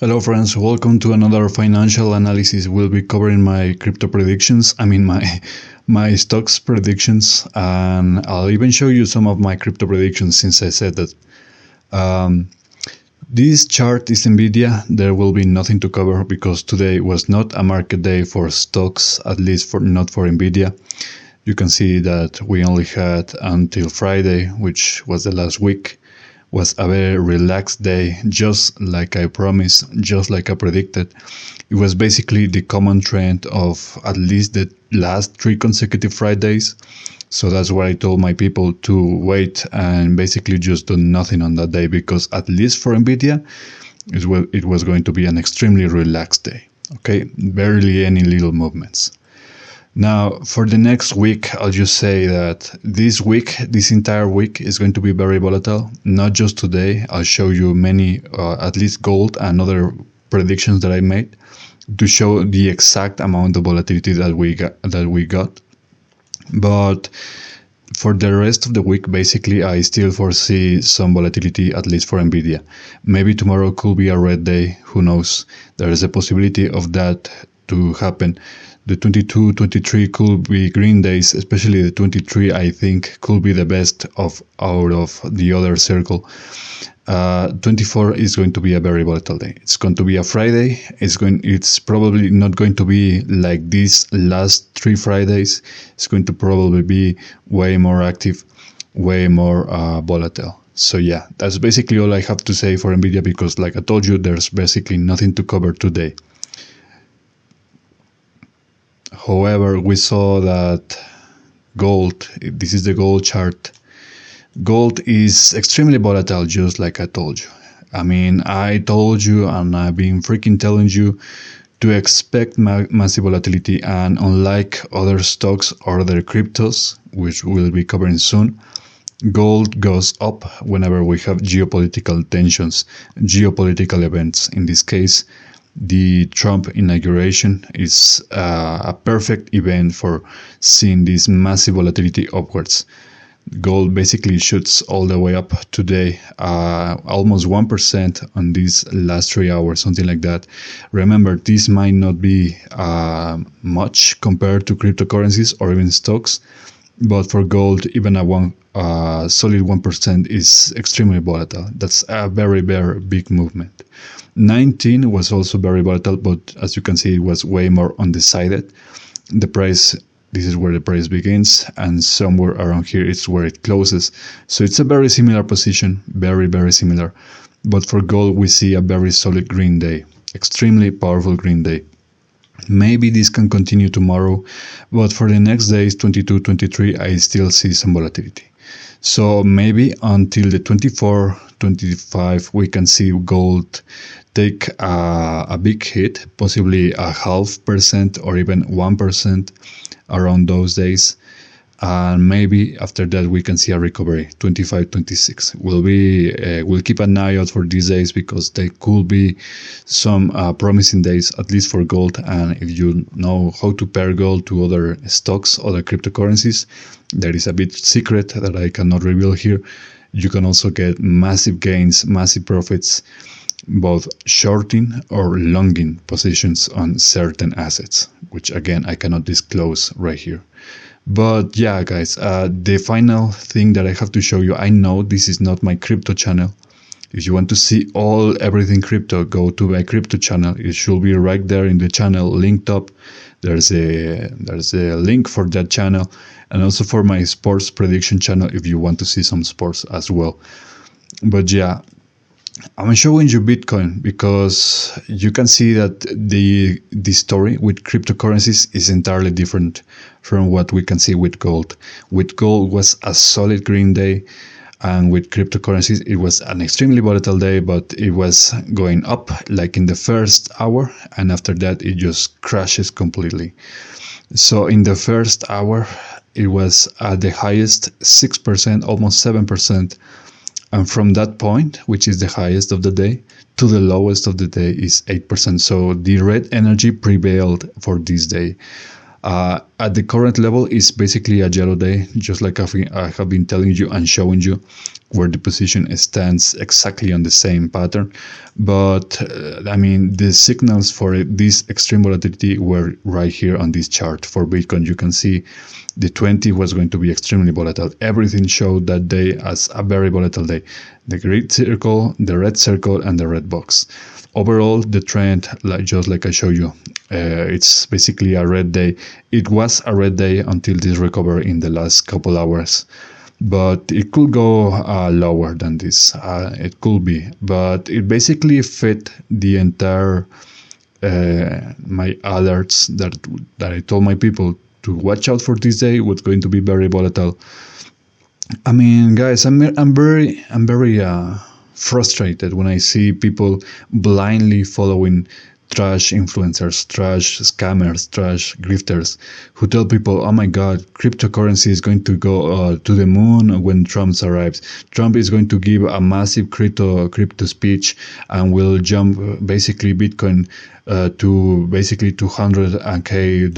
Hello friends, welcome to another financial analysis. We'll be covering my crypto predictions, my stocks predictions, and I'll even show you some of my crypto predictions since I said that. Um, this chart is Nvidia. There will be nothing to cover because today was not a market day for stocks, at least not for Nvidia. You can see that we only had until Friday, which was the last week, was a very relaxed day, just like I promised, just like I predicted. It was basically the common trend of at least the last 3 consecutive Fridays. So that's why I told my people to wait and basically just do nothing on that day, because at least for Nvidia, it was going to be an extremely relaxed day. Okay, barely any little movements. Now, for the next week, I'll just say that this entire week is going to be very volatile. Not just today. I'll show you many, at least gold and other predictions that I made to show the exact amount of volatility that we got. But for the rest of the week, basically, I still foresee some volatility, at least for Nvidia. Maybe tomorrow could be a red day. Who knows? There is a possibility of that to happen. The 22, 23 could be green days, especially the 23, I think, could be the best out of the other circle. 24 is going to be a very volatile day. It's going to be a Friday. It's probably not going to be like these last 3 Fridays. It's going to probably be way more active, way more volatile. So yeah, that's basically all I have to say for Nvidia, because like I told you, there's basically nothing to cover today. However, we saw that gold, this is the gold chart, gold is extremely volatile, just like I told you. I told you, and I've been freaking telling you to expect massive volatility, and unlike other stocks or other cryptos, which we'll be covering soon, gold goes up whenever we have geopolitical tensions, geopolitical events. In this case, the Trump inauguration is a perfect event for seeing this massive volatility upwards. Gold basically shoots all the way up today, almost 1% on these last 3 hours, something like that. Remember, this might not be much compared to cryptocurrencies or even stocks, but for gold, even a solid 1% is extremely volatile. That's a very, very big movement. 19 was also very volatile, but as you can see, it was way more undecided. The price, this is where the price begins, and somewhere around here is where it closes. So it's a very similar position, very, very similar. But for gold, we see a very solid green day, extremely powerful green day. Maybe this can continue tomorrow, but for the next days, 22, 23, I still see some volatility. So maybe until the 24, 25, we can see gold take a big hit, possibly a 0.5% or even 1% around those days. And maybe after that we can see a recovery. 25, 26 we'll keep an eye out for these days, because they could be some promising days, at least for gold. And if you know how to pair gold to other stocks, other cryptocurrencies, there is a bit secret that I cannot reveal here. You can also get massive gains, massive profits, both shorting or longing positions on certain assets, which again I cannot disclose right here. But yeah, guys, the final thing that I have to show you, I know this is not my crypto channel. If you want to see everything crypto, go to my crypto channel. It should be right there in the channel, linked up. There's a link for that channel, and also for my sports prediction channel if you want to see some sports as well. But yeah, I'm showing you Bitcoin because you can see that the story with cryptocurrencies is entirely different from what we can see with gold. With gold was a solid green day, and with cryptocurrencies it was an extremely volatile day, but it was going up like in the first hour, and after that it just crashes completely. So in the first hour it was at the highest 6%, almost 7%. And from that point, which is the highest of the day, to the lowest of the day is 8%. So the red energy prevailed for this day. at the current level is basically a yellow day, just like I have been telling you and showing you, where the position stands exactly on the same pattern. But I mean, the signals for this extreme volatility were right here on this chart. For Bitcoin, you can see the 20 was going to be extremely volatile. Everything showed that day as a very volatile day. The green circle, the red circle, and the red box. Overall, the trend, just like I showed you, it's basically a red day. It was a red day until this recovery in the last couple hours. But it could go lower than this. It could be. But it basically fit the entire my alerts that I told my people to watch out for this day. Was going to be very volatile. I mean, guys, I'm very frustrated when I see people blindly following trash influencers, trash scammers, trash grifters who tell people, oh my god, cryptocurrency is going to go to the moon when Trump arrives. Trump is going to give a massive crypto speech and will jump basically Bitcoin to basically $200K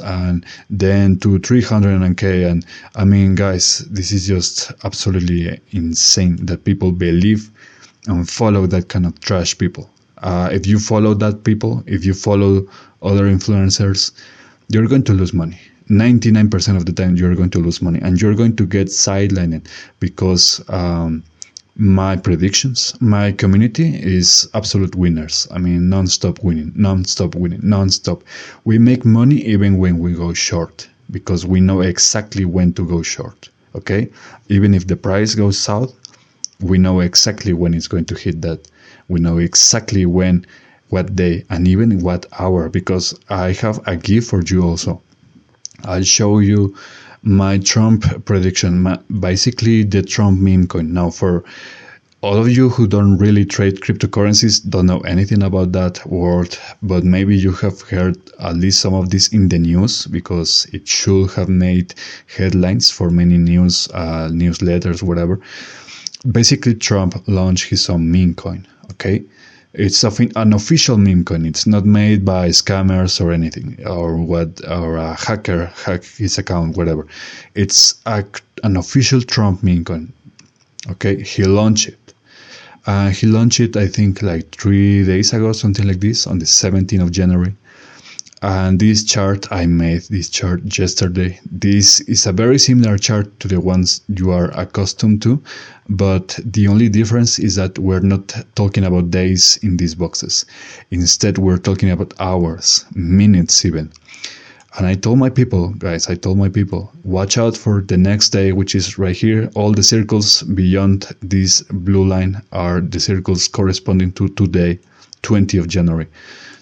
and then to $300K. And I mean, guys, this is just absolutely insane that people believe and follow that kind of trash people. If you follow that people, if you follow other influencers, you're going to lose money. 99% of the time you're going to lose money and you're going to get sidelined because my predictions, my community is absolute winners. I mean, non-stop winning, non-stop winning, non-stop. We make money even when we go short because we know exactly when to go short. Okay? Even if the price goes south, we know exactly when it's going to hit that. We know exactly when, what day, and even what hour, because I have a gift for you also. I'll show you my Trump prediction, basically the Trump meme coin. Now, for all of you who don't really trade cryptocurrencies, don't know anything about that world, but maybe you have heard at least some of this in the news, because it should have made headlines for many newsletters, whatever. Basically, Trump launched his own meme coin. Okay, it's an official meme coin. It's not made by scammers or anything, or a hacker hack his account, whatever. It's an official Trump meme coin. Okay, he launched it. I think like 3 days ago, something like this, on the 17th of January. And this chart, I made this chart yesterday. This is a very similar chart to the ones you are accustomed to, but the only difference is that we're not talking about days in these boxes. Instead, we're talking about hours, minutes even. And I told my people, guys, watch out for the next day, which is right here. All the circles beyond this blue line are the circles corresponding to today, 20th of January.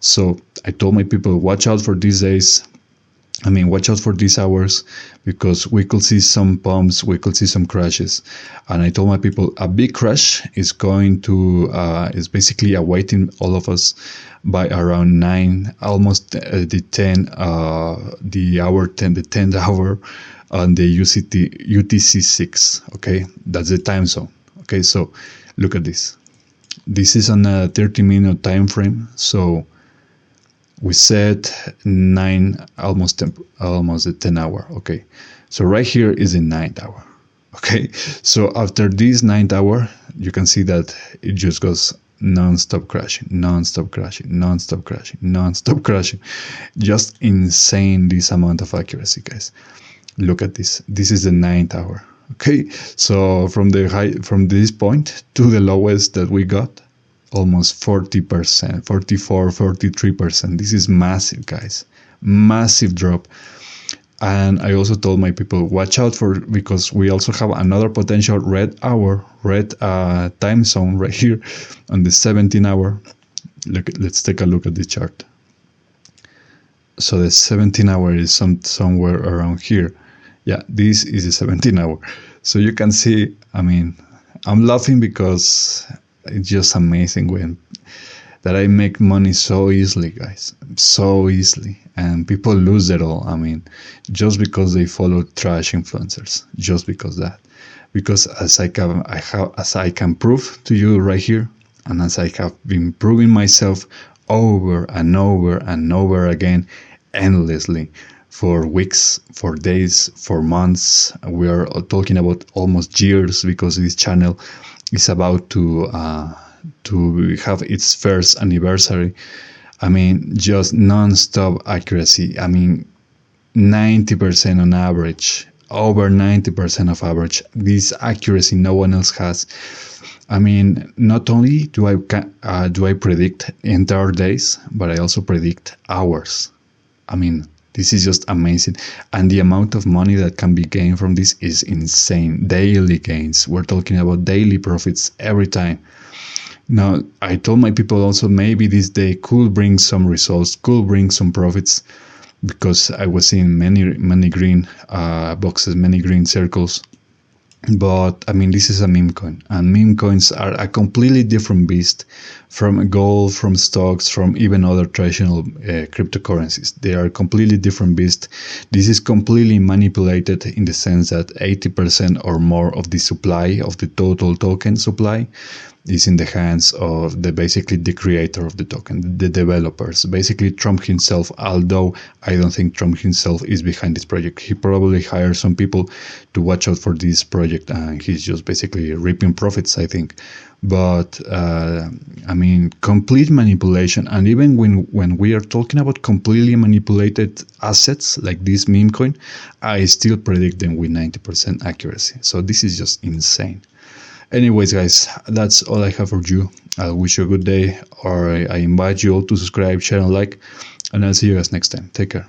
So I told my people, watch out for these days. Watch out for these hours, because we could see some pumps, we could see some crashes. And I told my people, a big crash is going to, is basically awaiting all of us by around 9, almost the 10, the hour 10, the 10th hour on the UTC 6. Okay, that's the time zone. Okay, so look at this. This is on a 30-minute time frame. So we said 9, almost the 10 hour. Okay, so right here is the 9th hour. Okay, so after this 9th hour, you can see that it just goes non-stop crashing, non-stop crashing, non-stop crashing, non-stop crashing. Just insane, this amount of accuracy, guys. Look at this. This is the 9th hour. Okay, so from this point to the lowest that we got, almost 40%, 44, 43%. This is massive, guys. Massive drop. And I also told my people, watch out because we also have another potential red time zone right here on the 17th hour. Let's take a look at the chart. So the 17th hour is somewhere around here. Yeah, this is the 17th hour. So you can see, I'm laughing because it's just amazing that I make money so easily, guys, so easily, and people lose it all. Just because they follow trash influencers, just because as I can prove to you right here, and as I have been proving myself over and over and over again, endlessly, for weeks, for days, for months. We are talking about almost years, because this channel is about to have its first anniversary. I mean, just non-stop accuracy. I mean, 90% on average, over 90% of average. This accuracy no one else has. I mean, not only do I predict entire days, but I also predict hours. I mean, this is just amazing. And the amount of money that can be gained from this is insane. Daily gains. We're talking about daily profits every time. Now, I told my people also maybe this day could bring some results, could bring some profits, because I was seeing many green boxes, many green circles. But I mean, this is a meme coin, and meme coins are a completely different beast from gold, from stocks, from even other traditional cryptocurrencies. They are a completely different beast. This is completely manipulated in the sense that 80% or more of the supply, of the total token supply, is in the hands of basically the creator of the token, the developers, basically Trump himself. Although I don't think Trump himself is behind this project. He probably hired some people to watch out for this project, and he's just basically reaping profits, I think. But I mean, complete manipulation. And even when we are talking about completely manipulated assets like this meme coin, I still predict them with 90% accuracy. So this is just insane. Anyways, guys, that's all I have for you. I wish you a good day, or I invite you all to subscribe, share, and like, and I'll see you guys next time. Take care.